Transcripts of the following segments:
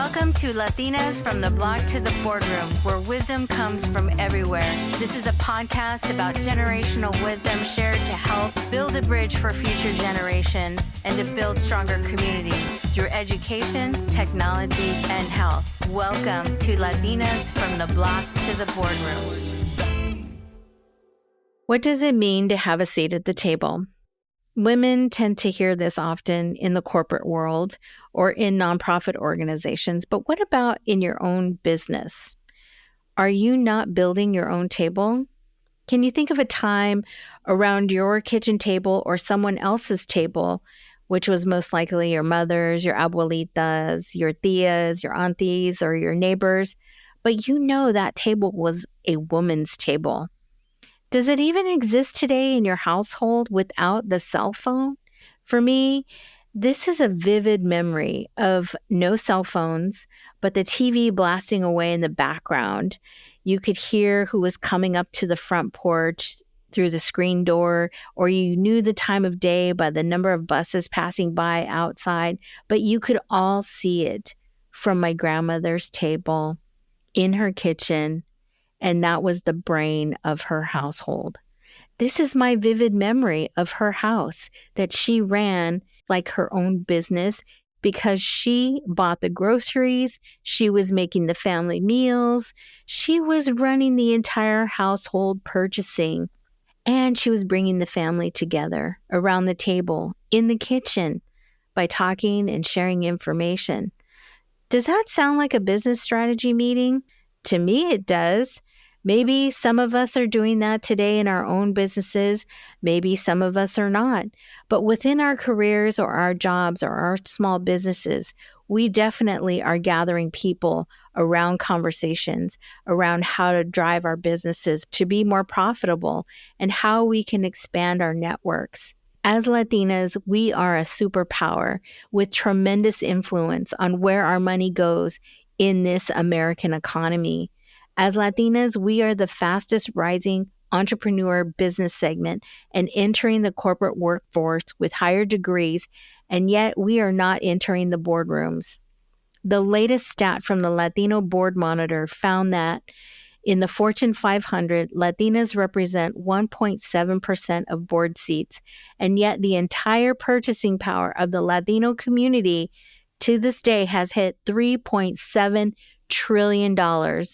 Welcome to Latinas from the Block to the Boardroom, where wisdom comes from everywhere. This is a podcast about generational wisdom shared to help build a bridge for future generations and to build stronger communities through education, technology, and health. Welcome to Latinas from the Block to the Boardroom. What does it mean to have a seat at the table? Women tend to hear this often in the corporate world or in nonprofit organizations, but what about in your own business? Are you not building your own table? Can you think of a time around your kitchen table or someone else's table, which was most likely your mother's, your abuelitas, your tias, your aunties, or your neighbors, but you know that table was a woman's table? Does it even exist today in your household without the cell phone? For me, this is a vivid memory of no cell phones, but the TV blasting away in the background. You could hear who was coming up to the front porch through the screen door, or you knew the time of day by the number of buses passing by outside, but you could all see it from my grandmother's table in her kitchen. And that was the brain of her household. This is my vivid memory of her house that she ran like her own business because she bought the groceries, she was making the family meals, she was running the entire household purchasing, and she was bringing the family together around the table in the kitchen by talking and sharing information. Does that sound like a business strategy meeting? To me, it does. Maybe some of us are doing that today in our own businesses. Maybe some of us are not. But within our careers or our jobs or our small businesses, we definitely are gathering people around conversations, around how to drive our businesses to be more profitable and how we can expand our networks. As Latinas, we are a superpower with tremendous influence on where our money goes in this American economy. As Latinas, we are the fastest rising entrepreneur business segment and entering the corporate workforce with higher degrees, and yet we are not entering the boardrooms. The latest stat from the Latino Board Monitor found that in the Fortune 500, Latinas represent 1.7% of board seats, and yet the entire purchasing power of the Latino community to this day has hit $3.7 trillion.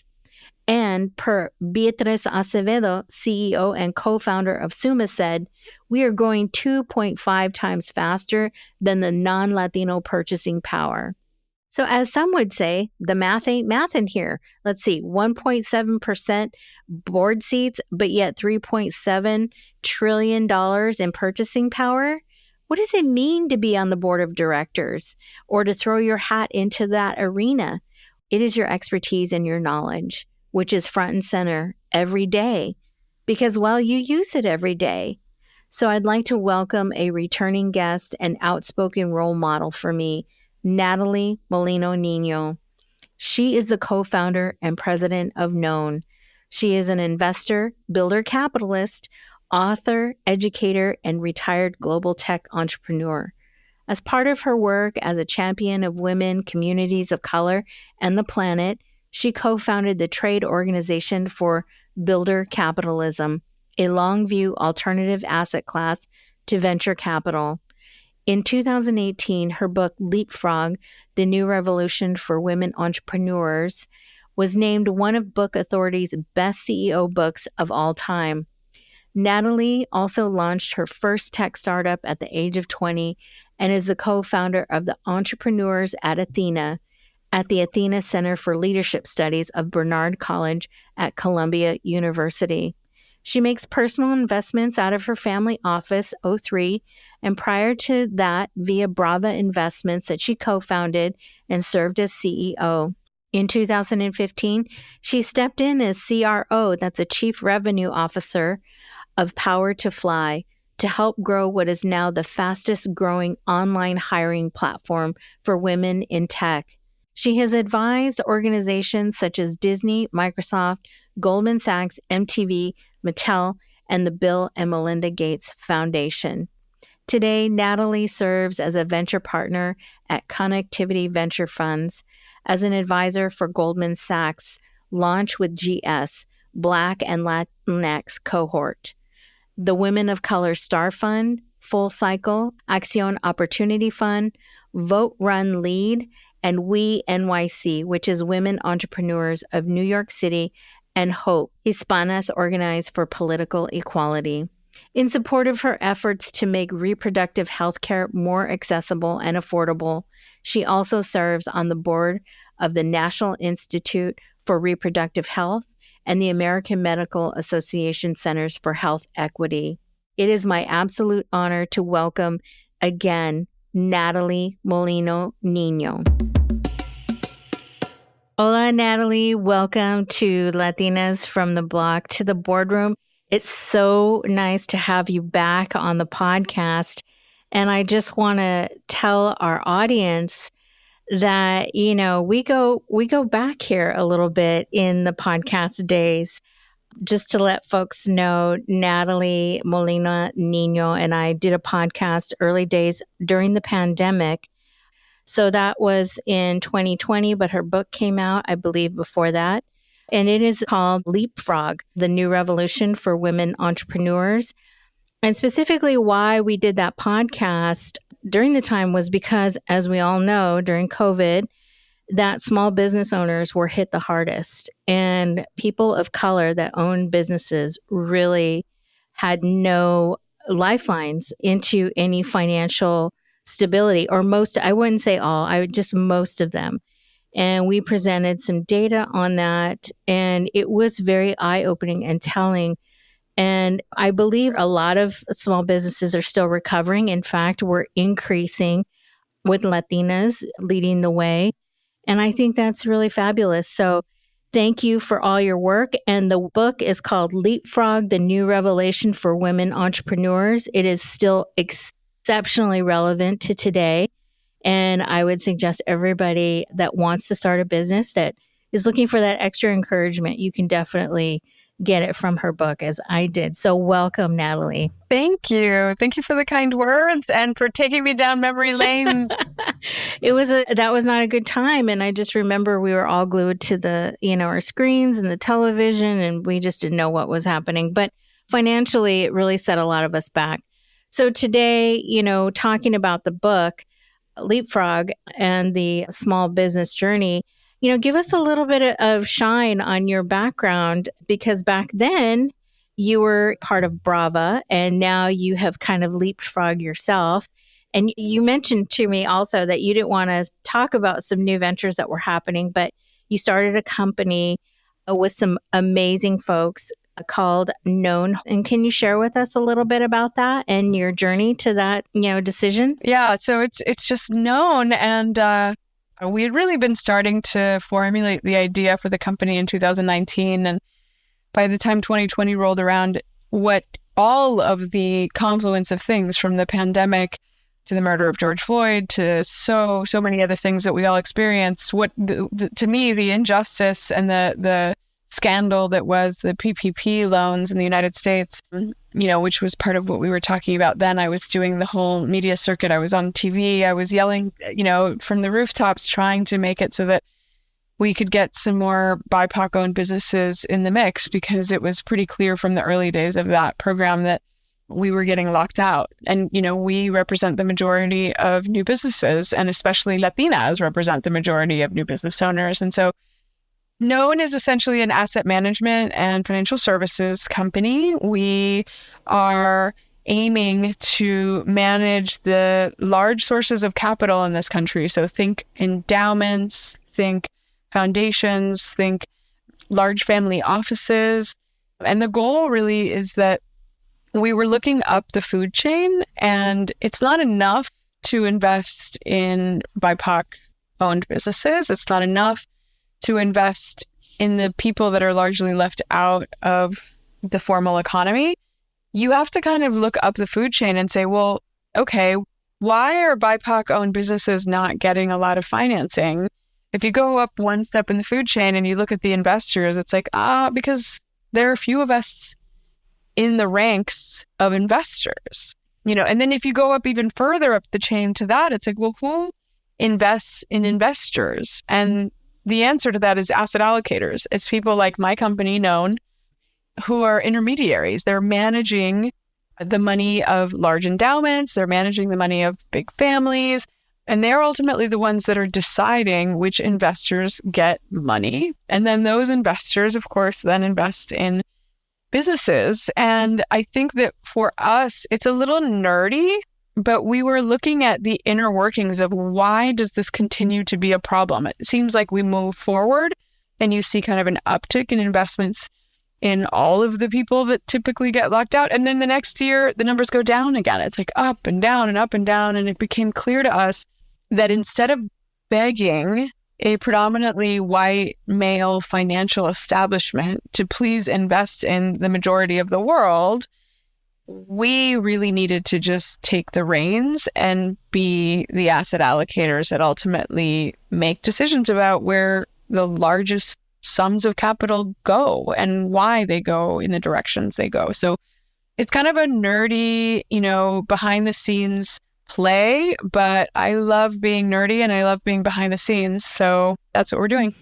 And per Beatriz Acevedo, CEO and co-founder of Suma, said, we are growing 2.5 times faster than the non-Latino purchasing power. So as some would say, the math ain't math in here. Let's see, 1.7% board seats, but yet $3.7 trillion in purchasing power? What does it mean to be on the board of directors or to throw your hat into that arena? It is your expertise and your knowledge, which is front and center every day because, well, you use it every day. So I'd like to welcome a returning guest and outspoken role model for me, Nathalie Molina Niño. She is the co-founder and president of Known. She is an investor, builder capitalist, author, educator, and retired global tech entrepreneur. As part of her work as a champion of women, communities of color, and the planet, she co-founded the trade organization for builder capitalism, a long-view alternative asset class to venture capital. In 2018, her book Leapfrog, The New Revolution for Women Entrepreneurs, was named one of Book Authority's best CEO books of all time. Nathalie also launched her first tech startup at the age of 20 and is the co-founder of the Entrepreneurs at Athena, at the Athena Center for Leadership Studies of Barnard College at Columbia University. She makes personal investments out of her family office, O3, and prior to that, via Brava Investments that she co-founded and served as CEO. In 2015, she stepped in as CRO, that's a Chief Revenue Officer, of Power to Fly, to help grow what is now the fastest growing online hiring platform for women in tech. She has advised organizations such as Disney, Microsoft, Goldman Sachs, MTV, Mattel, and the Bill and Melinda Gates Foundation. Today, Nathalie serves as a venture partner at Connectivity Venture Funds, as an advisor for Goldman Sachs Launch with GS, Black and Latinx cohort, the Women of Color Star Fund, Full Cycle, Acción Opportunity Fund, Vote Run Lead, and We NYC, which is Women Entrepreneurs of New York City, and Hope, Hispanas Organized for Political Equality. In support of her efforts to make reproductive health care more accessible and affordable, she also serves on the board of the National Institute for Reproductive Health and the American Medical Association Centers for Health Equity. It is my absolute honor to welcome again Nathalie Molina Niño. Hola, Nathalie. Welcome to Latinas from the Block to the Boardroom. It's so nice to have you back on the podcast. And I just want to tell our audience that, we go back here a little bit in the podcast days. Just to let folks know, Nathalie Molina Niño and I did a podcast early days during the pandemic. So that was in 2020, but her book came out, I believe, before that. And it is called Leapfrog, the New Revolution for Women Entrepreneurs. And specifically why we did that podcast during the time was because, as we all know, during COVID, that small business owners were hit the hardest. And people of color that own businesses really had no lifelines into any financial stability, or most, I wouldn't say all, just most of them. And we presented some data on that, and it was very eye-opening and telling. And I believe a lot of small businesses are still recovering. In fact, we're increasing with Latinas leading the way. And I think that's really fabulous. So thank you for all your work. And the book is called Leapfrog, the New Revelation for Women Entrepreneurs. It is still exceptionally relevant to today. And I would suggest everybody that wants to start a business, that is looking for that extra encouragement, you can definitely get it from her book, as I did. So welcome, Nathalie. Thank you. Thank you for the kind words and for taking me down memory lane. That was not a good time. And I just remember we were all glued to the, our screens and the television, and we just didn't know what was happening. But financially, it really set a lot of us back. So today, talking about the book, Leapfrog and the small business journey, give us a little bit of shine on your background, because back then you were part of Brava and now you have kind of leapfrogged yourself. And you mentioned to me also that you didn't want to talk about some new ventures that were happening, but you started a company with some amazing folks called Known. And can you share with us a little bit about that and your journey to that, decision? Yeah, so it's just Known. And we had really been starting to formulate the idea for the company in 2019. And by the time 2020 rolled around, what all of the confluence of things, from the pandemic to the murder of George Floyd to so many other things that we all experienced, to me, the injustice and the scandal that was the PPP loans in the United States, which was part of what we were talking about then. I was doing the whole media circuit. I was on TV. I was yelling, from the rooftops, trying to make it so that we could get some more BIPOC-owned businesses in the mix, because it was pretty clear from the early days of that program that we were getting locked out. And, we represent the majority of new businesses, and especially Latinas represent the majority of new business owners. And so Known is essentially an asset management and financial services company. We are aiming to manage the large sources of capital in this country. So think endowments, think foundations, think large family offices. And the goal really is that we were looking up the food chain, and it's not enough to invest in BIPOC-owned businesses. It's not enough to invest in the people that are largely left out of the formal economy. You have to kind of look up the food chain and say, well, okay, why are BIPOC-owned businesses not getting a lot of financing? If you go up one step in the food chain and you look at the investors, it's like, because there are few of us in the ranks of investors, and then if you go up even further up the chain to that, it's like, well, who invests in investors? And the answer to that is asset allocators. It's people like my company, Known, who are intermediaries. They're managing the money of large endowments. They're managing the money of big families. And they're ultimately the ones that are deciding which investors get money. And then those investors, of course, then invest in businesses. And I think that for us, it's a little nerdy, but we were looking at the inner workings of why does this continue to be a problem? It seems like we move forward and you see kind of an uptick in investments in all of the people that typically get locked out. And then the next year, the numbers go down again. It's like up and down and up and down. And it became clear to us that instead of begging a predominantly white male financial establishment to please invest in the majority of the world, we really needed to just take the reins and be the asset allocators that ultimately make decisions about where the largest sums of capital go and why they go in the directions they go. So it's kind of a nerdy, behind the scenes play, but I love being nerdy and I love being behind the scenes. So that's what we're doing.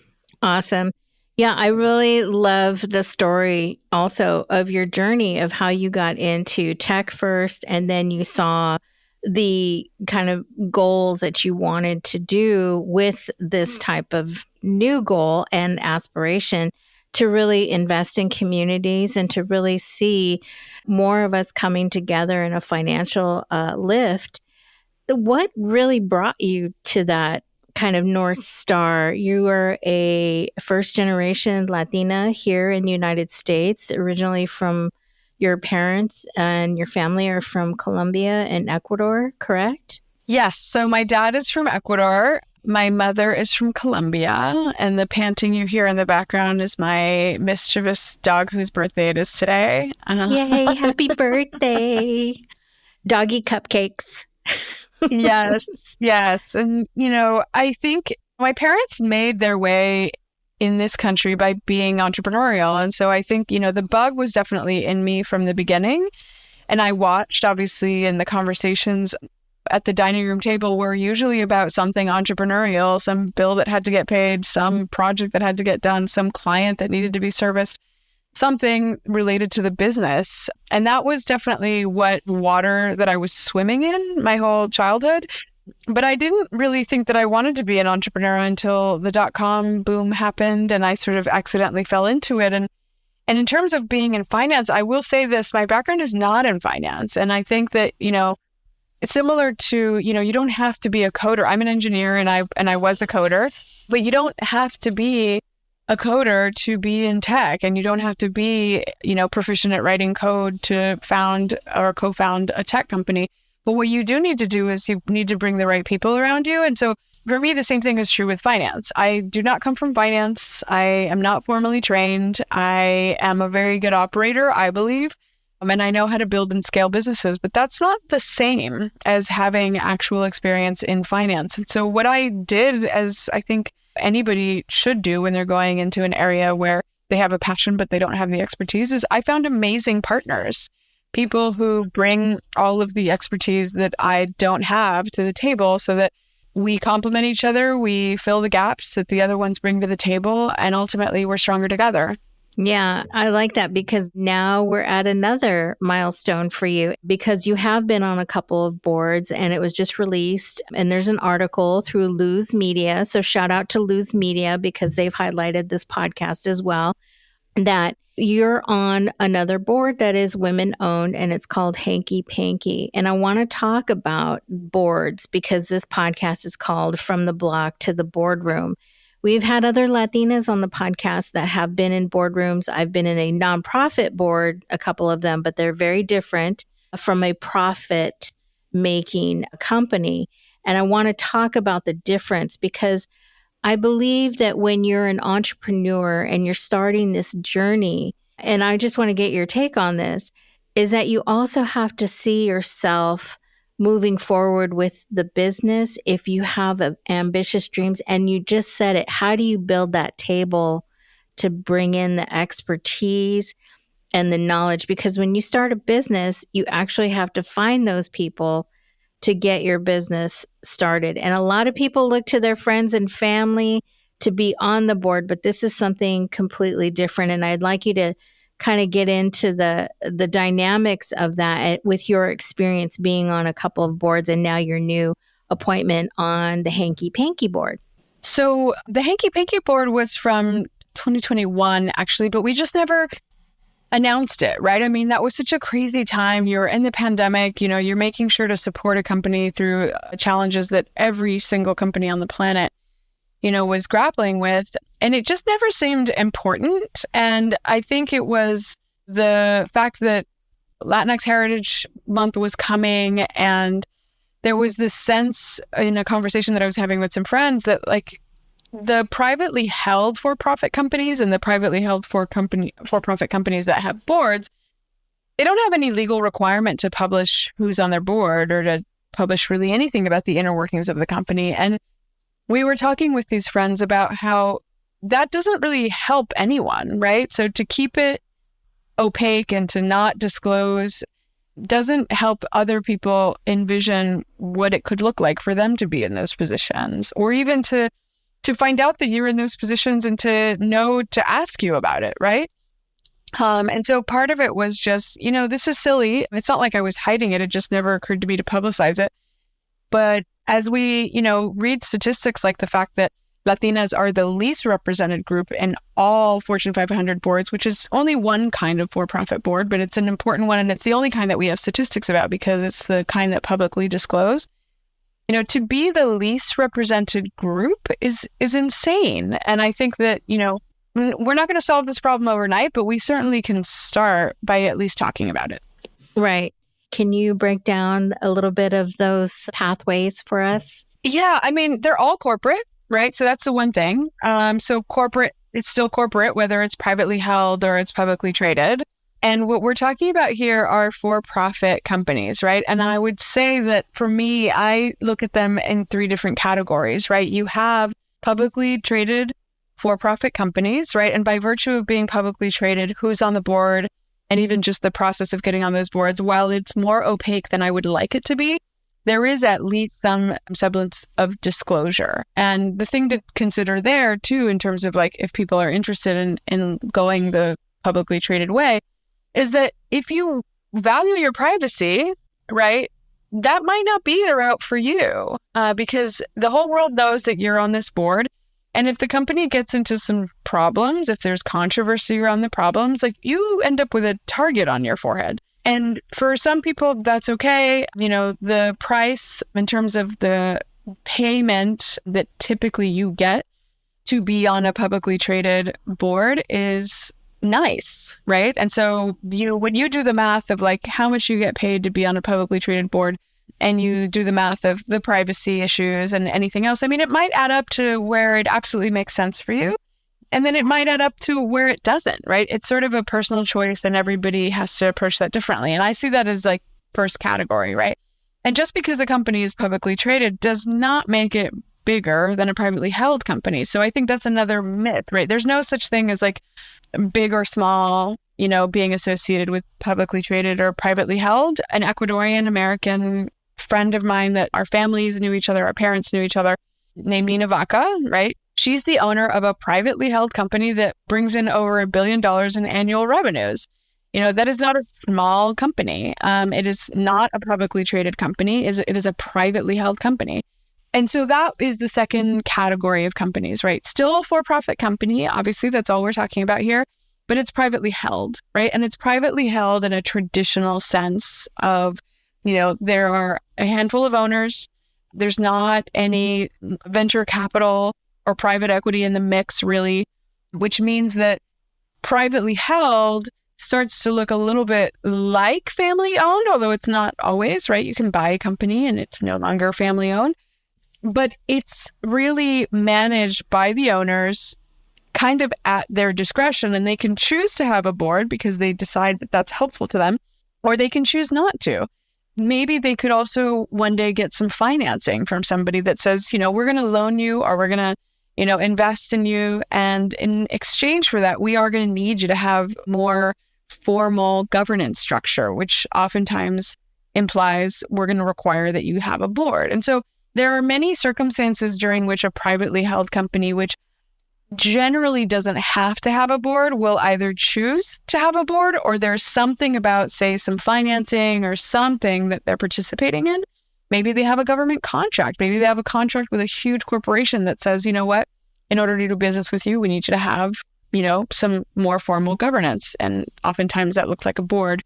Awesome. Yeah, I really love the story also of your journey of how you got into tech first, and then you saw the kind of goals that you wanted to do with this type of new goal and aspiration to really invest in communities and to really see more of us coming together in a financial lift. What really brought you to that kind of North Star? You are a first generation Latina here in the United States, originally from your parents and your family are from Colombia and Ecuador, correct? Yes. So my dad is from Ecuador. My mother is from Colombia. And the panting you hear in the background is my mischievous dog whose birthday it is today. Yay, happy birthday. Doggy cupcakes. Yes. And, I think my parents made their way in this country by being entrepreneurial. And so I think, the bug was definitely in me from the beginning. And I watched, obviously, in the conversations at the dining room table were usually about something entrepreneurial, some bill that had to get paid, some project that had to get done, some client that needed to be serviced, something related to the business. And that was definitely what water that I was swimming in my whole childhood. But I didn't really think that I wanted to be an entrepreneur until the dot-com boom happened and I sort of accidentally fell into it. And in terms of being in finance, I will say this, my background is not in finance. And I think that, it's similar to, you don't have to be a coder. I'm an engineer and I was a coder, but you don't have to be a coder to be in tech, and you don't have to be, proficient at writing code to found or co-found a tech company. But what you do need to do is you need to bring the right people around you. And so for me, the same thing is true with finance. I do not come from finance. I am not formally trained. I am a very good operator, I believe. And I know how to build and scale businesses, but that's not the same as having actual experience in finance. And so what I did, as I think anybody should do when they're going into an area where they have a passion, but they don't have the expertise, is I found amazing partners, people who bring all of the expertise that I don't have to the table so that we complement each other, we fill the gaps that the other ones bring to the table, and ultimately we're stronger together. Yeah, I like that because now we're at another milestone for you because you have been on a couple of boards and it was just released and there's an article through Luz Media. So shout out to Luz Media because they've highlighted this podcast as well, that you're on another board that is women owned and it's called Hanky Panky. And I want to talk about boards because this podcast is called From the Block to the Boardroom. We've had other Latinas on the podcast that have been in boardrooms. I've been in a nonprofit board, a couple of them, but they're very different from a profit-making company. And I want to talk about the difference because I believe that when you're an entrepreneur and you're starting this journey, and I just want to get your take on this, is that you also have to see yourself moving forward with the business if you have ambitious dreams. And you just said it, how do you build that table to bring in the expertise and the knowledge? Because when you start a business, you actually have to find those people to get your business started. And a lot of people look to their friends and family to be on the board, but this is something completely different. And I'd like you to kind of get into the dynamics of that with your experience being on a couple of boards and now your new appointment on the Hanky Panky board. So the Hanky Panky board was from 2021, actually, but we just never announced it, right? I mean, that was such a crazy time. You're in the pandemic, you're making sure to support a company through challenges that every single company on the planet, was grappling with. And it just never seemed important. And I think it was the fact that Latinx Heritage Month was coming, and there was this sense in a conversation that I was having with some friends that like the privately held for-profit companies and the privately held for-profit companies that have boards, they don't have any legal requirement to publish who's on their board or to publish really anything about the inner workings of the company. And we were talking with these friends about how that doesn't really help anyone, right? So to keep it opaque and to not disclose doesn't help other people envision what it could look like for them to be in those positions, or even to find out that you're in those positions and to know to ask you about it, right? And so part of it was just, this is silly. It's not like I was hiding it. It just never occurred to me to publicize it. But as we, read statistics like the fact that Latinas are the least represented group in all Fortune 500 boards, which is only one kind of for-profit board, but it's an important one. And it's the only kind that we have statistics about because it's the kind that publicly disclose. To be the least represented group is insane. And I think that, we're not going to solve this problem overnight, but we certainly can start by at least talking about it. Right. Can you break down a little bit of those pathways for us? Yeah, I mean, they're all corporate, right? So that's the one thing. So corporate is still corporate, whether it's privately held or it's publicly traded. And what we're talking about here are for-profit companies, right? And I would say that for me, I look at them in three different categories, right? You have publicly traded for-profit companies, right? And by virtue of being publicly traded, who's on the board, and even just the process of getting on those boards, while it's more opaque than I would like it to be, there is at least some semblance of disclosure. And the thing to consider there too, in terms of like if people are interested in going the publicly traded way, is that if you value your privacy, right, that might not be the route for you because the whole world knows that you're on this board. And if the company gets into some problems, if there's controversy around the problems, like you end up with a target on your forehead. And for some people, that's okay. The price in terms of the payment that typically you get to be on a publicly traded board is nice, right? And so, when you do the math of like how much you get paid to be on a publicly traded board and you do the math of the privacy issues and anything else, I mean, it might add up to where it absolutely makes sense for you. And then it might add up to where it doesn't, right? It's sort of a personal choice and everybody has to approach that differently. And I see that as like first category, right? And just because a company is publicly traded does not make it bigger than a privately held company. So I think that's another myth, right? There's no such thing as like big or small, being associated with publicly traded or privately held. An Ecuadorian American friend of mine that our families knew each other, our parents knew each other, named Nina Vaca, right? She's the owner of a privately held company that brings in over $1 billion in annual revenues. That is not a small company. It is not a publicly traded company. It is a privately held company. And so that is the second category of companies, right? Still a for-profit company. Obviously, that's all we're talking about here, but it's privately held, right? And it's privately held in a traditional sense of, there are a handful of owners. There's not any venture capital or private equity in the mix, really, which means that privately held starts to look a little bit like family owned, although it's not always, right? You can buy a company and it's no longer family owned, but it's really managed by the owners kind of at their discretion, and they can choose to have a board because they decide that that's helpful to them, or they can choose not to. Maybe they could also one day get some financing from somebody that says, we're going to loan you or we're going to, invest in you. And in exchange for that, we are going to need you to have more formal governance structure, which oftentimes implies we're going to require that you have a board. And so there are many circumstances during which a privately held company, which generally doesn't have to have a board will either choose to have a board, or there's something about, say, some financing or something that they're participating in. Maybe they have a government contract. Maybe they have a contract with a huge corporation that says, you know what, in order to do business with you, we need you to have, some more formal governance. And oftentimes that looks like a board.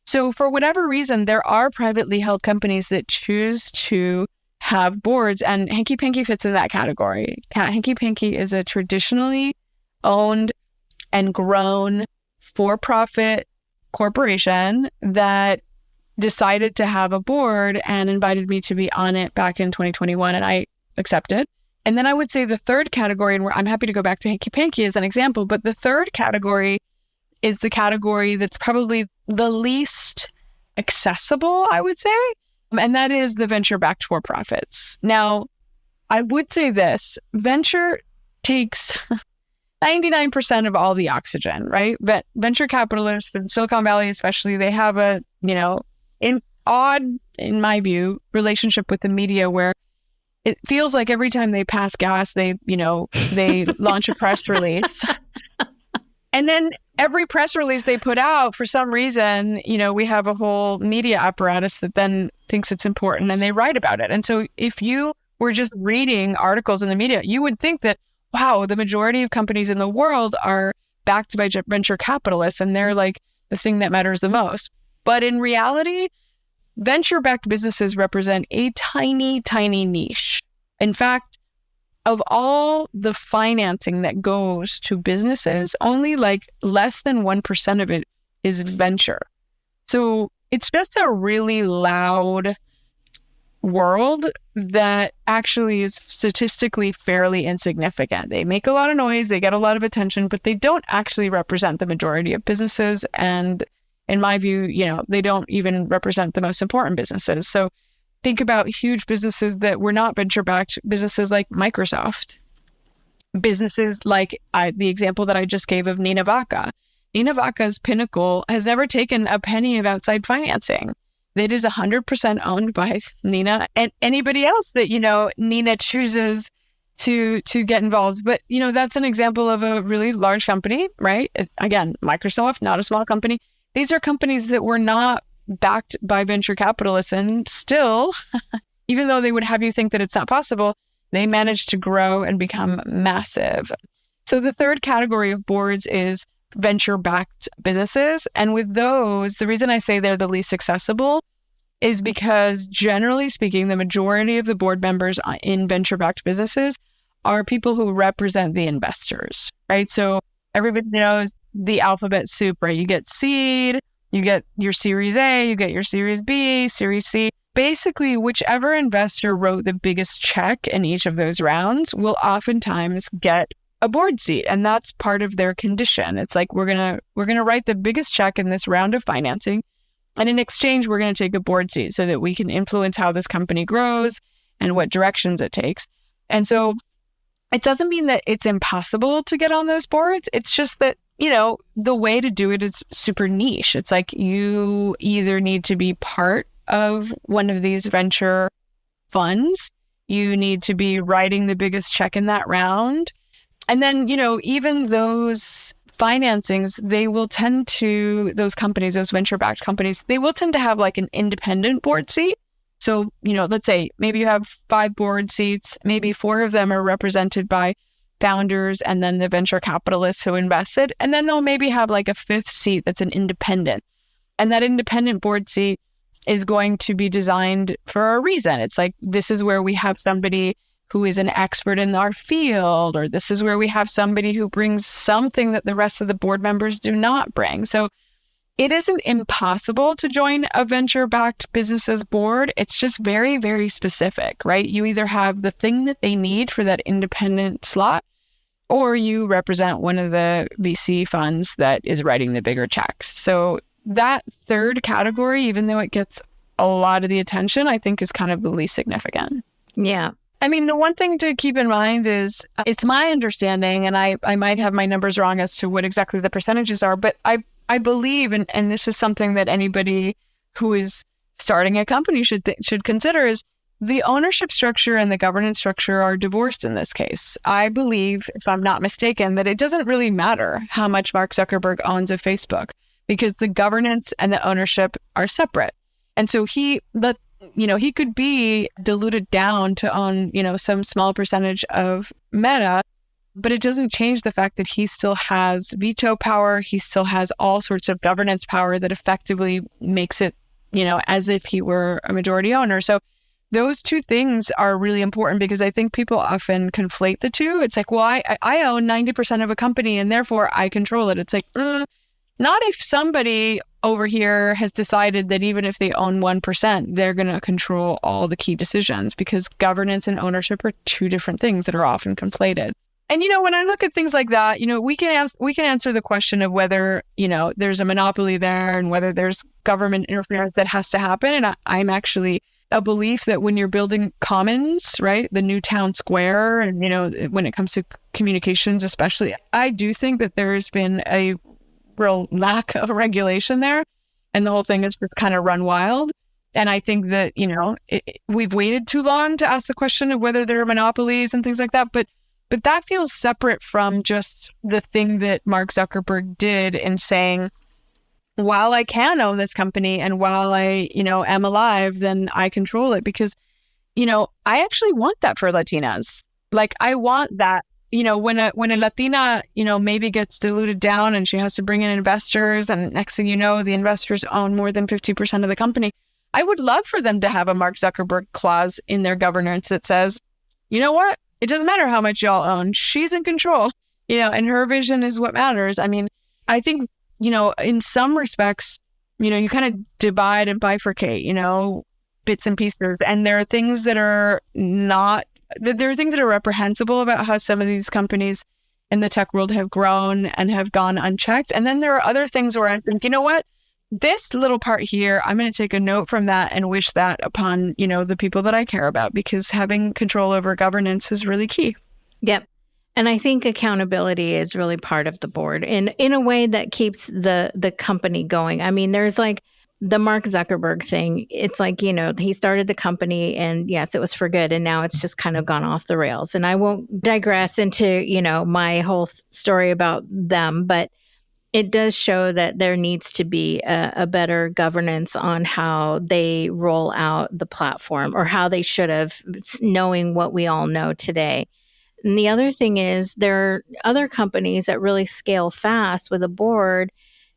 So for whatever reason, there are privately held companies that choose to have boards, and Hanky Panky fits in that category. Hanky Panky is a traditionally owned and grown for-profit corporation that decided to have a board and invited me to be on it back in 2021, and I accepted. And then I would say the third category, and where I'm happy to go back to Hanky Panky as an example, but the third category is the category that's probably the least accessible, I would say. And that is the venture-backed for-profits. Now, I would say this, venture takes 99% of all the oxygen, right? But venture capitalists in Silicon Valley especially, they have a, in my view, relationship with the media where it feels like every time they pass gas, they launch a press release. And then every press release they put out, for some reason, we have a whole media apparatus that then thinks it's important and they write about it. And so if you were just reading articles in the media, you would think that, wow, the majority of companies in the world are backed by venture capitalists and they're like the thing that matters the most. But in reality, venture-backed businesses represent a tiny, tiny niche. In fact, of all the financing that goes to businesses, only like less than 1% of it is venture. So it's just a really loud world that actually is statistically fairly insignificant. They make a lot of noise, they get a lot of attention, but they don't actually represent the majority of businesses. And in my view, they don't even represent the most important businesses. So think about huge businesses that were not venture-backed, businesses like Microsoft, businesses like the example that I just gave of Nina Vaca. Nina Vaca's pinnacle has never taken a penny of outside financing. It is 100% owned by Nina and anybody else that, Nina chooses to get involved. But, that's an example of a really large company, right? Again, Microsoft, not a small company. These are companies that were not backed by venture capitalists, and still, even though they would have you think that it's not possible, they managed to grow and become massive. So the third category of boards is venture-backed businesses. And with those, the reason I say they're the least accessible is because, generally speaking, the majority of the board members in venture-backed businesses are people who represent the investors, right? So everybody knows the alphabet soup, right? You get seed, you get your Series A, you get your Series B, Series C. Basically, whichever investor wrote the biggest check in each of those rounds will oftentimes get a board seat. And that's part of their condition. It's like, we're gonna write the biggest check in this round of financing. And in exchange, we're going to take a board seat so that we can influence how this company grows and what directions it takes. And so it doesn't mean that it's impossible to get on those boards. It's just that, the way to do it is super niche. It's like you either need to be part of one of these venture funds, you need to be writing the biggest check in that round. And then, even those financings, those companies, those venture-backed companies, they will tend to have like an independent board seat. So, let's say maybe you have 5 board seats, maybe 4 of them are represented by founders and then the venture capitalists who invested. And then they'll maybe have like a 5th seat that's an independent. And that independent board seat is going to be designed for a reason. It's like, this is where we have somebody who is an expert in our field, or this is where we have somebody who brings something that the rest of the board members do not bring. So it isn't impossible to join a venture-backed business's board. It's just very, very specific, right? You either have the thing that they need for that independent slot, or you represent one of the VC funds that is writing the bigger checks. So that third category, even though it gets a lot of the attention, I think is kind of the least significant. Yeah. I mean, the one thing to keep in mind is it's my understanding, and I might have my numbers wrong as to what exactly the percentages are, but I believe, and this is something that anybody who is starting a company should consider, is the ownership structure and the governance structure are divorced in this case. I believe, if I'm not mistaken, that it doesn't really matter how much Mark Zuckerberg owns of Facebook because the governance and the ownership are separate. And so he could be diluted down to own, some small percentage of Meta, but it doesn't change the fact that he still has veto power. He still has all sorts of governance power that effectively makes it, as if he were a majority owner. So those two things are really important because I think people often conflate the two. It's like, well, I own 90% of a company and therefore I control it. It's like, not if somebody over here has decided that even if they own 1%, they're going to control all the key decisions, because governance and ownership are two different things that are often conflated. And, when I look at things like that, we can answer the question of whether, there's a monopoly there and whether there's government interference that has to happen. And I'm actually a belief that when you're building commons, right, the new town square, and, when it comes to communications especially, I do think that there has been a real lack of regulation there. And the whole thing is just kind of run wild. And I think that, we've waited too long to ask the question of whether there are monopolies and things like that. But that feels separate from just the thing that Mark Zuckerberg did in saying, while I can own this company and while I, am alive, then I control it. Because, I actually want that for Latinas. Like, I want that, when a Latina, maybe gets diluted down and she has to bring in investors, and next thing you know, the investors own more than 50% of the company. I would love for them to have a Mark Zuckerberg clause in their governance that says, you know what? It doesn't matter how much y'all own. She's in control, and her vision is what matters. I mean, I think, in some respects, you kind of divide and bifurcate, bits and pieces. And there are things that are reprehensible about how some of these companies in the tech world have grown and have gone unchecked. And then there are other things where I think, you know what? This little part here, I'm going to take a note from that and wish that upon, the people that I care about, because having control over governance is really key. Yep. And I think accountability is really part of the board in a way that keeps the company going. I mean, there's like the Mark Zuckerberg thing. It's like, he started the company and yes, it was for good. And now it's just kind of gone off the rails. And I won't digress into, my whole story about them, but it does show that there needs to be a better governance on how they roll out the platform, or how they should have, knowing what we all know today. And the other thing is, there are other companies that really scale fast with a board,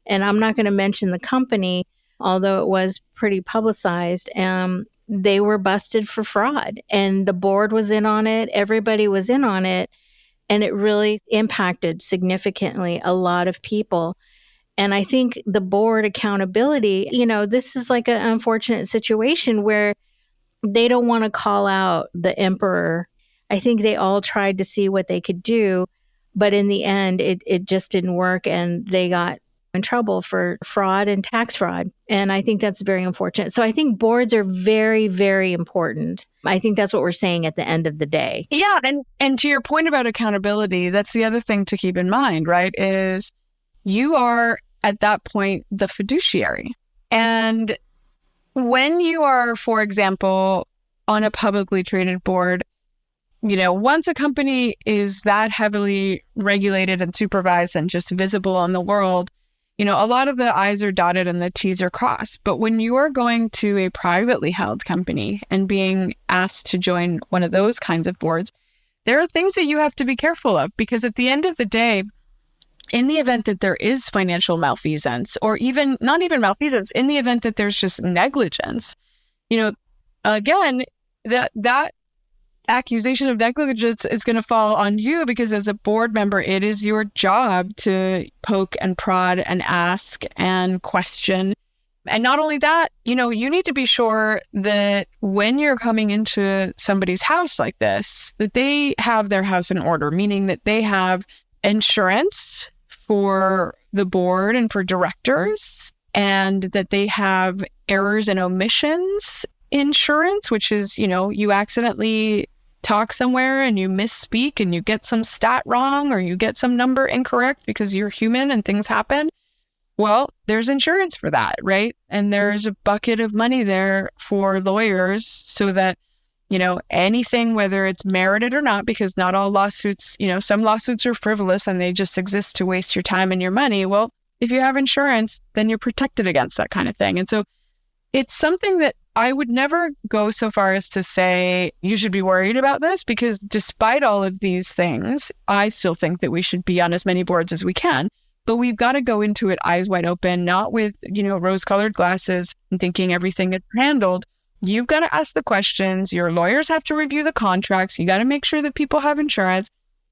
and I'm not going to mention the company, although it was pretty publicized. They were busted for fraud, and the board was in on it. Everybody was in on it. And it really impacted significantly a lot of people. And I think the board accountability, this is like an unfortunate situation where they don't want to call out the emperor. I think they all tried to see what they could do, but in the end, it just didn't work. And they got in trouble for fraud and tax fraud. And I think that's very unfortunate. So I think boards are very, very important. I think that's what we're saying at the end of the day. Yeah. And to your point about accountability, that's the other thing to keep in mind, right? Is you are at that point the fiduciary. And when you are, for example, on a publicly traded board, once a company is that heavily regulated and supervised and just visible on the world, a lot of the I's are dotted and the T's are crossed. But when you are going to a privately held company and being asked to join one of those kinds of boards, there are things that you have to be careful of, because at the end of the day, in the event that there is financial malfeasance, or even not even malfeasance, in the event that there's just negligence, again, that accusation of negligence is going to fall on you, because as a board member, it is your job to poke and prod and ask and question. And not only that, you need to be sure that when you're coming into somebody's house like this, that they have their house in order, meaning that they have insurance for the board and for directors, and that they have errors and omissions insurance, which is, you accidentally talk somewhere and you misspeak and you get some stat wrong, or you get some number incorrect because you're human and things happen. Well, there's insurance for that, right? And there's a bucket of money there for lawyers so that anything, whether it's merited or not, because not all lawsuits, some lawsuits are frivolous and they just exist to waste your time and your money. Well, if you have insurance, then you're protected against that kind of thing. And so it's something that I would never go so far as to say you should be worried about this, because despite all of these things, I still think that we should be on as many boards as we can. But we've got to go into it eyes wide open, not with, rose-colored glasses and thinking everything is handled. You've got to ask the questions. Your lawyers have to review the contracts. You got to make sure that people have insurance,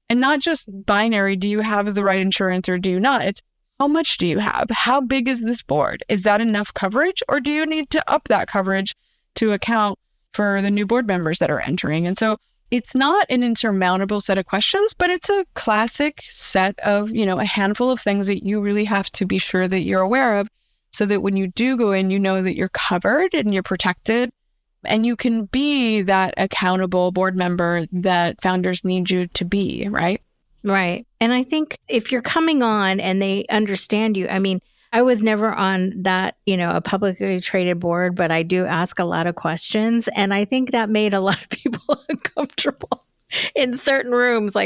and not just binary. Do you have the right insurance or do you not? It's how much do you have? How big is this board? Is that enough coverage, or do you need to up that coverage to account for the new board members that are entering? And so it's not an insurmountable set of questions, but it's a classic set of, a handful of things that you really have to be sure that you're aware of, so that when you do go in, you know that you're covered and you're protected, and you can be that accountable board member that founders need you to be, right? Right. And I think if you're coming on and they understand you, I was never on that, a publicly traded board, but I do ask a lot of questions. And I think that made a lot of people uncomfortable in certain rooms.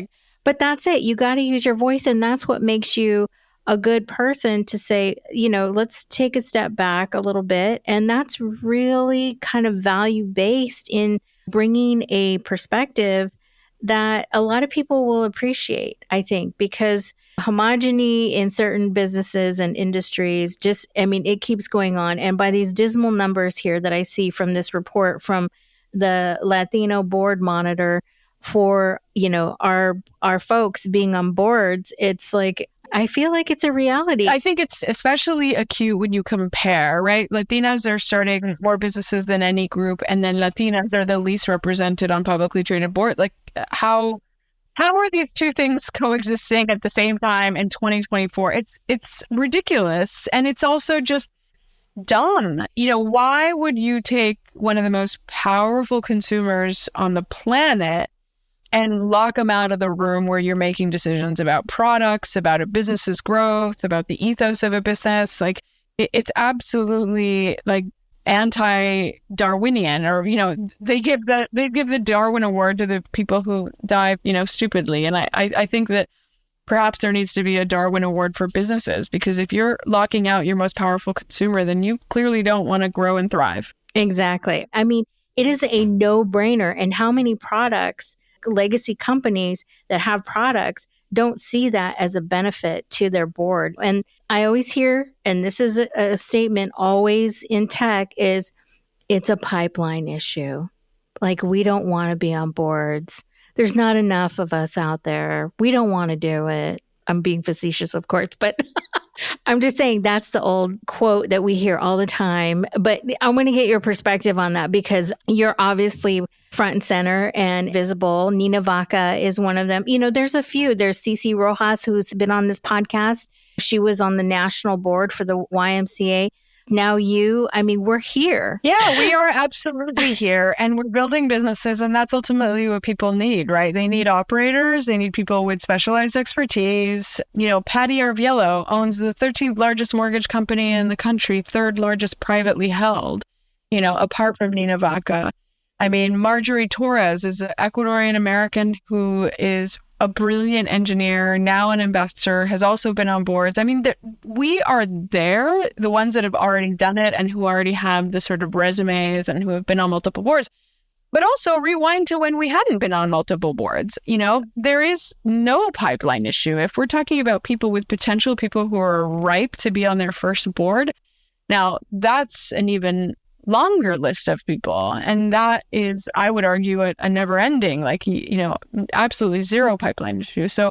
But that's it. You got to use your voice. And that's what makes you a good person to say, let's take a step back a little bit. And that's really kind of value-based in bringing a perspective that a lot of people will appreciate, I think, because homogeny in certain businesses and industries it keeps going on. And by these dismal numbers here that I see from this report from the Latino board monitor for, our folks being on boards, it's like, I feel like it's a reality. I think it's especially acute when you compare, right? Latinas are starting more businesses than any group, and then Latinas are the least represented on publicly traded board. How are these two things coexisting at the same time in 2024? It's ridiculous, and it's also just dumb. Why would you take one of the most powerful consumers on the planet and lock them out of the room where you're making decisions about products, about a business's growth, about the ethos of a business? It's absolutely anti-Darwinian, or they give the Darwin Award to the people who die stupidly. And I think that perhaps there needs to be a Darwin Award for businesses, because if you're locking out your most powerful consumer, then you clearly don't want to grow and thrive. Exactly. It is a no-brainer. And how many legacy companies that have products don't see that as a benefit to their board? And I always hear, and this is a statement always in tech, is it's a pipeline issue. We don't want to be on boards. There's not enough of us out there. We don't want to do it. I'm being facetious, of course, but I'm just saying that's the old quote that we hear all the time. But I want to get your perspective on that, because you're obviously front and center and visible. Nina Vaca is one of them. There's a few. There's Cece Rojas, who's been on this podcast. She was on the national board for the YMCA. Now we're here. Yeah, we are absolutely here, and we're building businesses, and that's ultimately what people need, right? They need operators. They need people with specialized expertise. Patty Arvielo owns the 13th largest mortgage company in the country, 3rd largest privately held, apart from Nina Vaca. Marjorie Torres is an Ecuadorian American who is a brilliant engineer, now an investor, has also been on boards. We are there, the ones that have already done it and who already have the sort of resumes and who have been on multiple boards. But also rewind to when we hadn't been on multiple boards. There is no pipeline issue. If we're talking about people with potential, people who are ripe to be on their first board, now that's an even longer list of people. And that is, I would argue, a never ending, absolutely zero pipeline issue. So,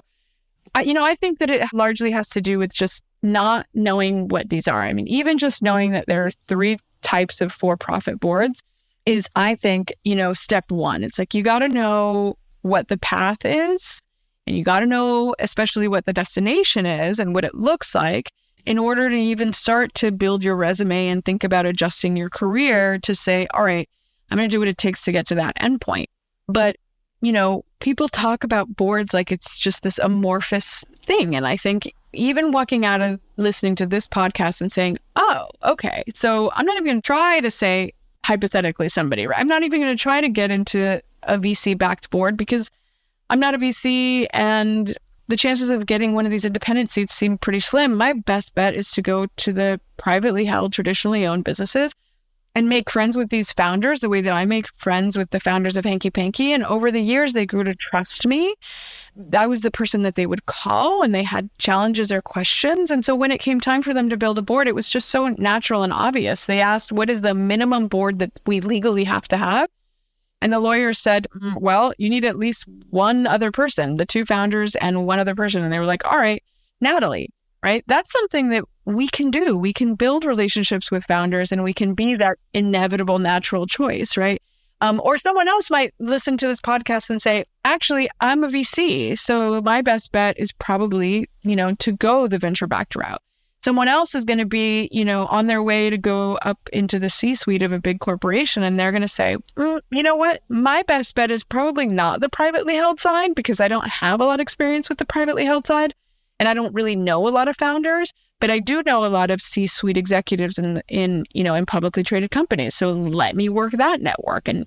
I think that it largely has to do with just not knowing what these are. Even just knowing that there are 3 types of for-profit boards is, I think, step one. It's you got to know what the path is, and you got to know especially what the destination is and what it looks like, in order to even start to build your resume and think about adjusting your career to say, all right, I'm going to do what it takes to get to that endpoint. But, people talk about boards like it's just this amorphous thing. And I think even walking out of listening to this podcast and saying, oh, okay, so I'm not even going to try to say, hypothetically somebody, right? I'm not even going to try to get into a VC-backed board because I'm not a VC and the chances of getting one of these independent seats seem pretty slim. My best bet is to go to the privately held, traditionally owned businesses and make friends with these founders the way that I make friends with the founders of Hanky Panky. And over the years, they grew to trust me. I was the person that they would call when they had challenges or questions. And so when it came time for them to build a board, it was just so natural and obvious. They asked, what is the minimum board that we legally have to have? And the lawyer said, well, you need at least one other person, the two founders and one other person. And they were like, all right, Nathalie, right? That's something that we can do. We can build relationships with founders and we can be that inevitable natural choice, right? Or someone else might listen to this podcast and say, actually, I'm a VC. So my best bet is probably, to go the venture-backed route. Someone else is going to be, on their way to go up into the C-suite of a big corporation. And they're going to say, you know what? My best bet is probably not the privately held side because I don't have a lot of experience with the privately held side. And I don't really know a lot of founders, but I do know a lot of C-suite executives in publicly traded companies. So let me work that network. And,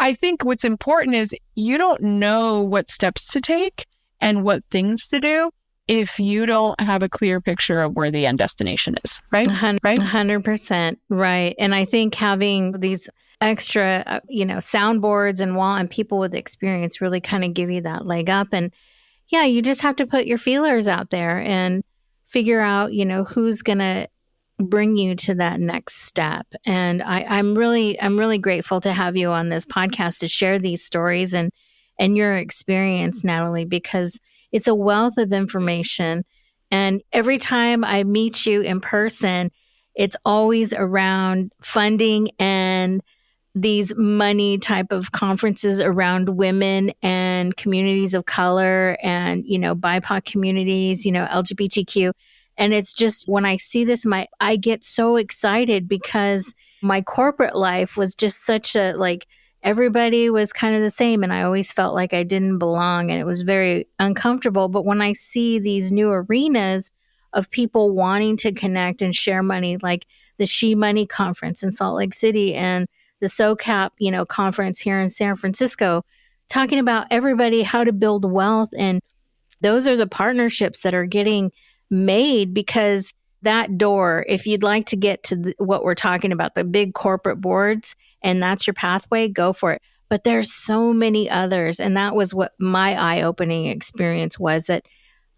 I think what's important is you don't know what steps to take and what things to do if you don't have a clear picture of where the end destination is, right? 100%. Right. And I think having these extra, soundboards and people with experience really kind of give you that leg up. And yeah, you just have to put your feelers out there and figure out, who's going to bring you to that next step. And I'm really grateful to have you on this podcast to share these stories and your experience, Nathalie, because it's a wealth of information. And every time I meet you in person, it's always around funding and these money type of conferences around women and communities of color and, BIPOC communities, LGBTQ. And it's just when I see this, I get so excited because my corporate life was just such a everybody was kind of the same. And I always felt like I didn't belong and it was very uncomfortable. But when I see these new arenas of people wanting to connect and share money, like the She Money Conference in Salt Lake City and the SOCAP, conference here in San Francisco, talking about everybody how to build wealth. And those are the partnerships that are getting made because that door, if you'd like to get to what we're talking about, the big corporate boards, and that's your pathway, go for it. But there's so many others. And that was what my eye-opening experience was, that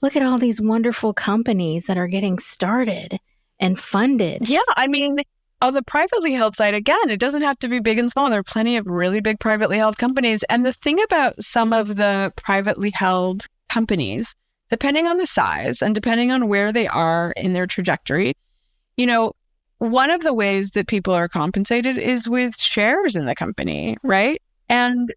look at all these wonderful companies that are getting started and funded. Yeah, I mean, on the privately held side, again, it doesn't have to be big and small. There are plenty of really big privately held companies. And the thing about some of the privately held companies, depending on the size and depending on where they are in their trajectory, one of the ways that people are compensated is with shares in the company, right? And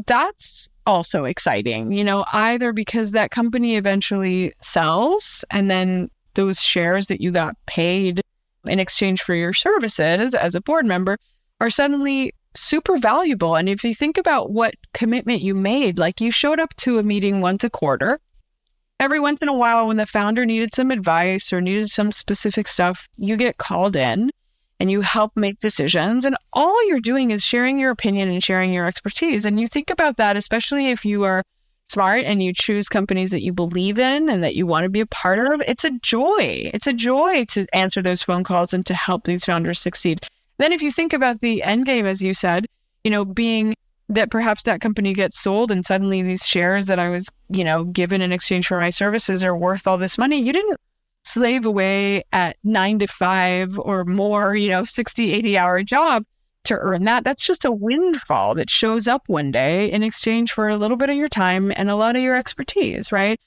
that's also exciting, either because that company eventually sells and then those shares that you got paid in exchange for your services as a board member are suddenly super valuable. And if you think about what commitment you made, like you showed up to a meeting once a quarter, every once in a while when the founder needed some advice or needed some specific stuff, you get called in and you help make decisions. And all you're doing is sharing your opinion and sharing your expertise. And you think about that, especially if you are smart and you choose companies that you believe in and that you want to be a part of. It's a joy. It's a joy to answer those phone calls and to help these founders succeed. Then if you think about the end game, as you said, being that perhaps that company gets sold and suddenly these shares that I was, given in exchange for my services are worth all this money. You didn't slave away at 9 to 5 or more, 60, 80-hour job to earn that. That's just a windfall that shows up one day in exchange for a little bit of your time and a lot of your expertise, right?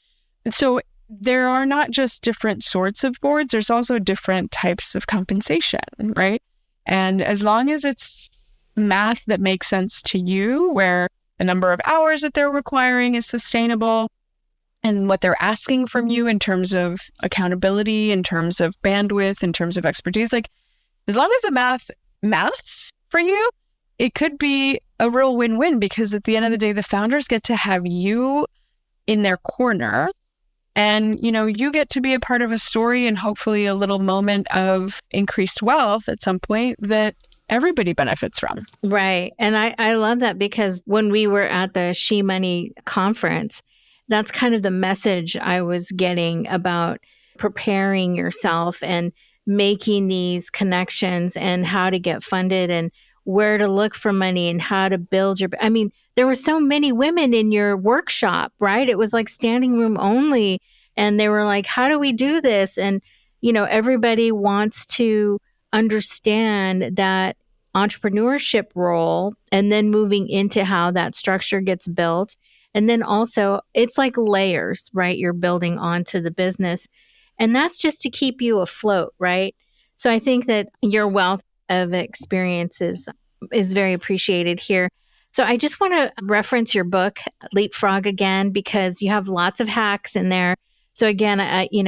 And so there are not just different sorts of boards, there's also different types of compensation, right? And as long as it's math that makes sense to you, where the number of hours that they're requiring is sustainable and what they're asking from you in terms of accountability, in terms of bandwidth, in terms of expertise, as long as the maths for you, it could be a real win-win because at the end of the day, the founders get to have you in their corner and, you get to be a part of a story and hopefully a little moment of increased wealth at some point that everybody benefits from. Right. And I love that because when we were at the She Money conference, that's kind of the message I was getting about preparing yourself and making these connections and how to get funded and where to look for money and how to build your. I mean, there were so many women in your workshop, right? It was like standing room only. And they were like, how do we do this? And, everybody wants to understand that entrepreneurship role and then moving into how that structure gets built. And then also, it's like layers, right? You're building onto the business. And that's just to keep you afloat, right? So I think that your wealth of experiences is very appreciated here. So I just want to reference your book, Leapfrog, again, because you have lots of hacks in there. So again,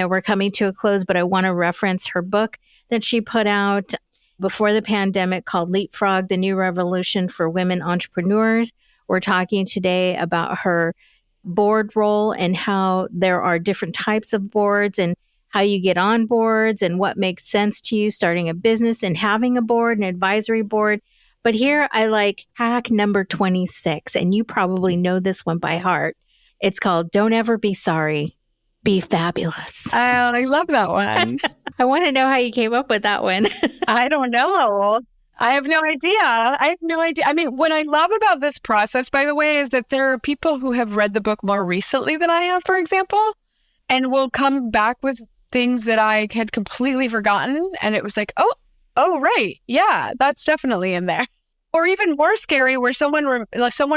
we're coming to a close, but I want to reference her book that she put out before the pandemic called Leapfrog, The New Revolution for Women Entrepreneurs. We're talking today about her board role and how there are different types of boards and how you get on boards and what makes sense to you starting a business and having a board, an advisory board. But here I like hack number 26, and you probably know this one by heart. It's called Don't Ever Be Sorry, Be Fabulous. I love that one. I want to know how you came up with that one. I don't know. I have no idea. I mean, what I love about this process, by the way, is that there are people who have read the book more recently than I have, for example, and will come back with things that I had completely forgotten. And it was like, oh, right. Yeah, that's definitely in there. Or even more scary, where someone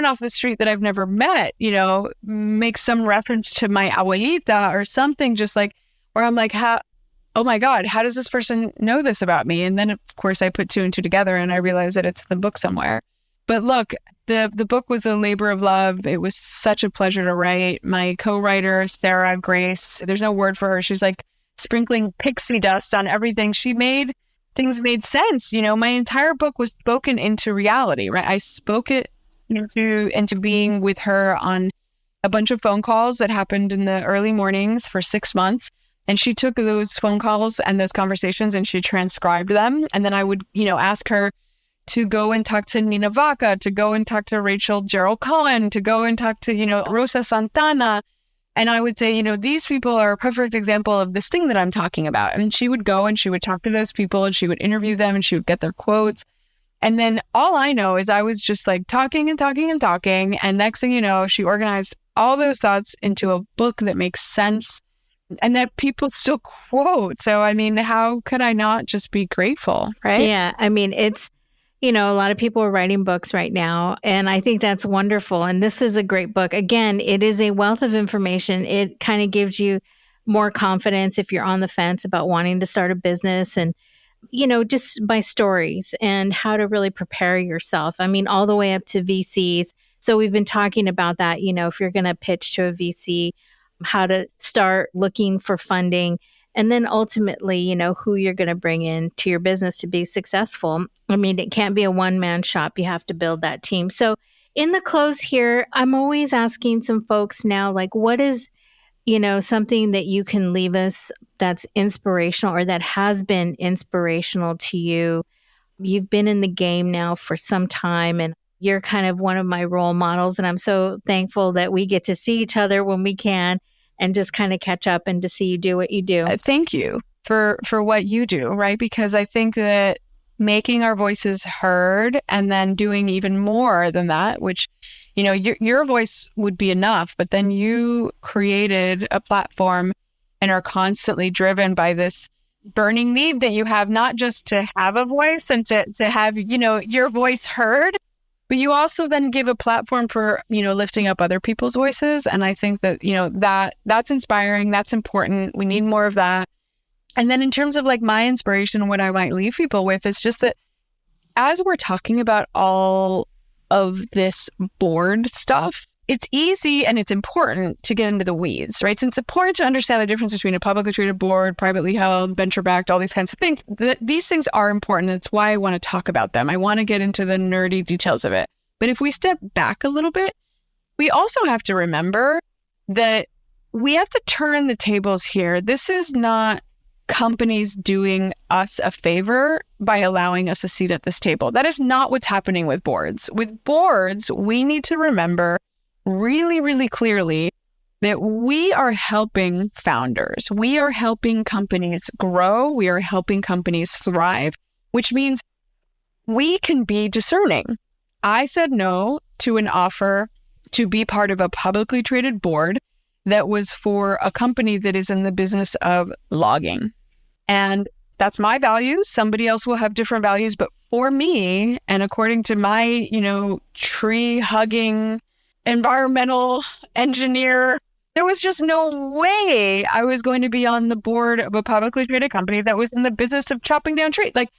off the street that I've never met, makes some reference to my abuelita or something, just like, where I'm like, oh my God, how does this person know this about me? And then, of course, I put 2 and 2 together and I realized that it's in the book somewhere. But look, the book was a labor of love. It was such a pleasure to write. My co-writer, Sarah Grace, there's no word for her. She's like sprinkling pixie dust on everything. Things made sense. My entire book was spoken into reality, right? I spoke it into being with her on a bunch of phone calls that happened in the early mornings for 6 months. And she took those phone calls and those conversations and she transcribed them. And then I would, ask her to go and talk to Nina Vaca, to go and talk to Rachel Gerald Cohen, to go and talk to, Rosa Santana. And I would say, these people are a perfect example of this thing that I'm talking about. And she would go and she would talk to those people and she would interview them and she would get their quotes. And then all I know is I was just like talking and talking and talking. And next thing you know, she organized all those thoughts into a book that makes sense and that people still quote. So, I mean, how could I not just be grateful, right? Yeah. I mean, it's, a lot of people are writing books right now, and I think that's wonderful. And this is a great book. Again, it is a wealth of information. It kind of gives you more confidence if you're on the fence about wanting to start a business and, just by stories and how to really prepare yourself. I mean, all the way up to VCs. So we've been talking about that, if you're going to pitch to a VC, how to start looking for funding. And then ultimately, who you're going to bring in to your business to be successful. I mean, it can't be a one-man shop. You have to build that team. So in the close here, I'm always asking some folks now, like, what is, something that you can leave us that's inspirational or that has been inspirational to you? You've been in the game now for some time and you're kind of one of my role models. And I'm so thankful that we get to see each other when we can and just kind of catch up and to see you do what you do. Thank you for what you do, right? Because I think that making our voices heard and then doing even more than that, which, your voice would be enough, but then you created a platform and are constantly driven by this burning need that you have, not just to have a voice and to have, your voice heard, but you also then give a platform for, lifting up other people's voices. And I think that, that's inspiring. That's important. We need more of that. And then in terms of like my inspiration, what I might leave people with is just that as we're talking about all of this board stuff, it's easy and it's important to get into the weeds, right? So it's important to understand the difference between a publicly traded board, privately held, venture-backed, all these kinds of things. These things are important. That's why I want to talk about them. I want to get into the nerdy details of it. But if we step back a little bit, we also have to remember that we have to turn the tables here. This is not companies doing us a favor by allowing us a seat at this table. That is not what's happening with boards. With boards, we need to remember really, really clearly that we are helping founders. We are helping companies grow. We are helping companies thrive, which means we can be discerning. I said no to an offer to be part of a publicly traded board that was for a company that is in the business of logging. And that's my values. Somebody else will have different values. But for me, and according to my, tree-hugging environmental engineer, there was just no way I was going to be on the board of a publicly traded company that was in the business of chopping down trees. Like,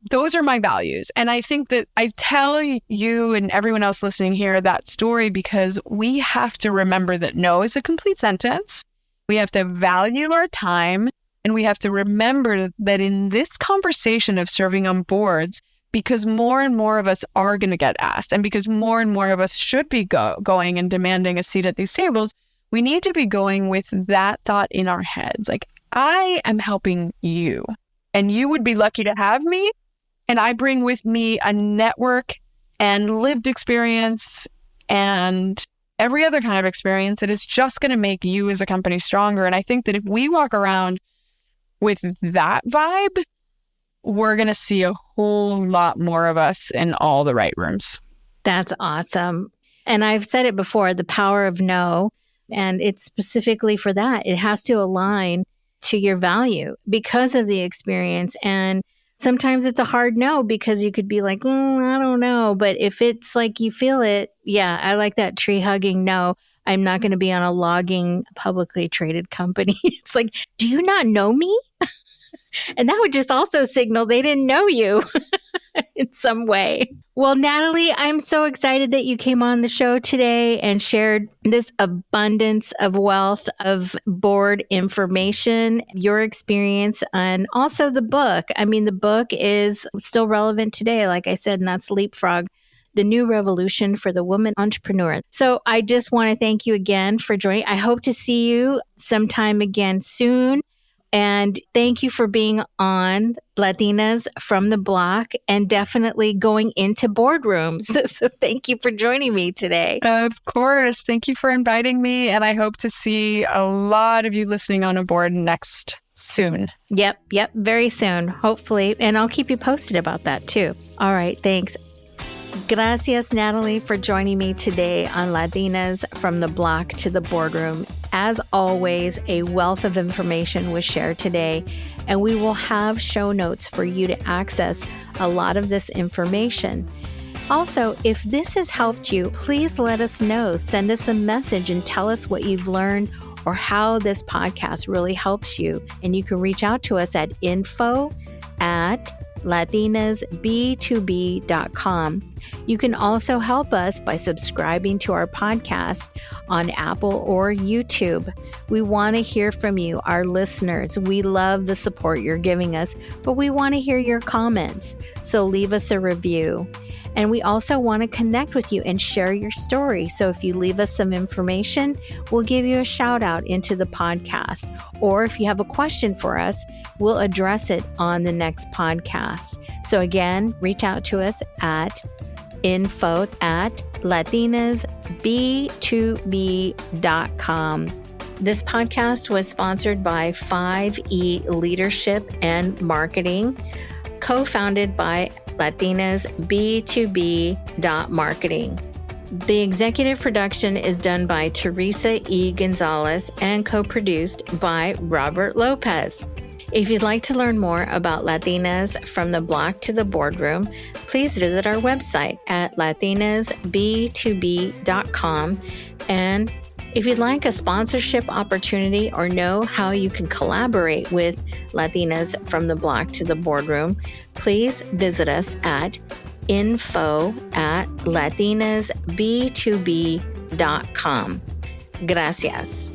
those are my values. And I think that I tell you and everyone else listening here that story because we have to remember that no is a complete sentence. We have to value our time. And we have to remember that in this conversation of serving on boards, because more and more of us are going to get asked, and because more and more of us should be going and demanding a seat at these tables, we need to be going with that thought in our heads. Like, I am helping you, and you would be lucky to have me. And I bring with me a network and lived experience and every other kind of experience that is just going to make you as a company stronger. And I think that if we walk around with that vibe, we're going to see a whole lot more of us in all the right rooms. That's awesome. And I've said it before, the power of no, and it's specifically for that. It has to align to your value because of the experience. And sometimes it's a hard no because you could be like, I don't know. But if it's like you feel it, yeah, I like that tree hugging no. I'm not going to be on a logging publicly traded company. It's like, do you not know me? And that would just also signal they didn't know you in some way. Well, Nathalie, I'm so excited that you came on the show today and shared this abundance of wealth of board information, your experience, and also the book. I mean, the book is still relevant today, like I said, and that's Leapfrog, the new revolution for the woman entrepreneur. So I just want to thank you again for joining. I hope to see you sometime again soon. And thank you for being on Latinas from the Block and definitely going into boardrooms. So thank you for joining me today. Of course. Thank you for inviting me. And I hope to see a lot of you listening on a board next soon. Yep. Very soon, hopefully. And I'll keep you posted about that too. All right. Thanks. Gracias, Nathalie, for joining me today on Latinas from the Block to the Boardroom. As always, a wealth of information was shared today, and we will have show notes for you to access a lot of this information. Also, if this has helped you, please let us know. Send us a message and tell us what you've learned or how this podcast really helps you. And you can reach out to us at info@latinasb2b.com. You can also help us by subscribing to our podcast on Apple or YouTube. We want to hear from you, our listeners. We love the support you're giving us, but we want to hear your comments. So leave us a review. And we also want to connect with you and share your story. So if you leave us some information, we'll give you a shout out into the podcast. Or if you have a question for us, we'll address it on the next podcast. So again, reach out to us at info@latinasb2b.com. This podcast was sponsored by 5E Leadership and Marketing, co-founded by latinasb2b.marketing. The executive production is done by Theresa E. Gonzales and co-produced by Robert Lopez. If you'd like to learn more about Latinas from the Block to the Boardroom, please visit our website at latinasb2b.com. And if you'd like a sponsorship opportunity or know how you can collaborate with Latinas from the Block to the Boardroom, please visit us at info@latinasb2b.com. Gracias.